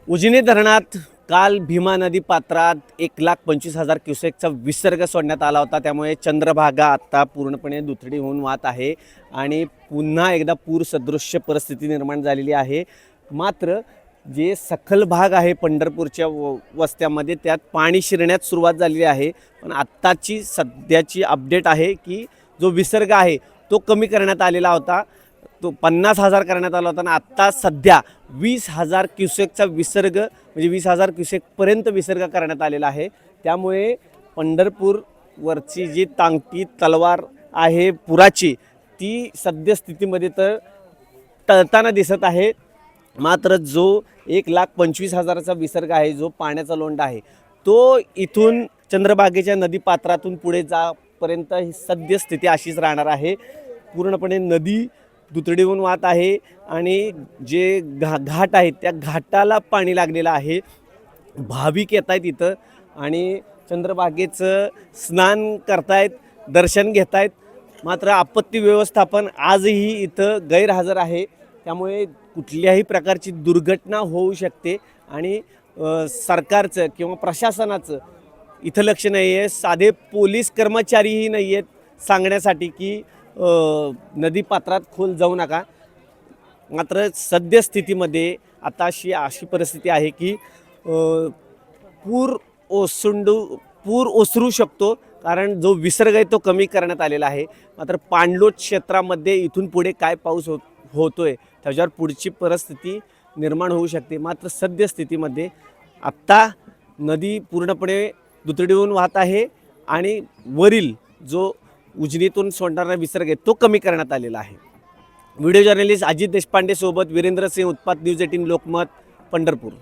उजनी धरणात काल भीमा नदी पात्रात 1,25,000 क्युसेकचा विसर्ग सोडण्यात आला होता। त्यामुळे चंद्रभागा आता पूर्णपणे दुथडी होऊन वाहत आहे आणि पुन्हा एकदा पूरसदृश्य परिस्थिती निर्माण झालेली आहे। मात्र जे सखल भाग आहे पंढरपूरच्या वस्त्यामध्ये त्यात पाणी शिरण्यास सुरुवात झालेली आहे। पण आत्ताची सध्याची अपडेट आहे की जो विसर्ग आहे तो कमी करण्यात आलेला होता, तो 50,000 करण्यात आला होता आणि आत्ता सध्या 20,000 क्युसेकचा विसर्ग म्हणजे 20,000 क्युसेकपर्यंत विसर्ग करण्यात आलेला आहे। त्यामुळे पंढरपूरवरची जी टांगती तलवार आहे पुराची ती सद्यस्थितीमध्ये तर टळताना दिसत आहे। मात्र जो 1,25,000चा विसर्ग आहे, जो पाण्याचा लोंढा आहे, तो इथून चंद्रभागेच्या नदीपात्रातून पुढे जापर्यंत ही सद्यस्थिती अशीच राहणार आहे। पूर्णपणे नदी दुथडीहून वाहत आहे आणि जे घाट आहेत त्या घाटाला पाणी लागलेलं आहे। भाविक येत आहेत इथं आणि चंद्रभागेचं स्नान करतायत, दर्शन घेत आहेत। मात्र आपत्ती व्यवस्थापन आजही इथं गैरहजर आहे। त्यामुळे कुठल्याही प्रकारची दुर्घटना होऊ शकते आणि सरकारचं किंवा प्रशासनाचं इथं लक्ष नाही आहे। साधे पोलीस कर्मचारीही नाही आहेत सांगण्यासाठी की नदीपात्रात खोल जाऊ नका। मात्र सद्यस्थितीमध्ये आता अशी परिस्थिती आहे की पूर पूर ओसरू शकतो, कारण जो विसर्ग आहे तो कमी करण्यात आलेला आहे। मात्र पाणलोट क्षेत्रामध्ये इथून पुढे काय पाऊस होतोय त्याच्यावर पुढची परिस्थिती निर्माण होऊ शकते। मात्र सद्यस्थितीमध्ये आत्ता नदी पूर्णपणे दुथडीहून वाहत आहे आणि वरील जो उजनीतून सोडणारा विसर्ग आहे तो कमी करण्यात आलेला आहे। व्हिडिओ जर्नलिस्ट अजित देशपांडे सोबत वीरेंद्र सिंह, उत्पात न्यूज 18 लोकमत, पंढरपूर।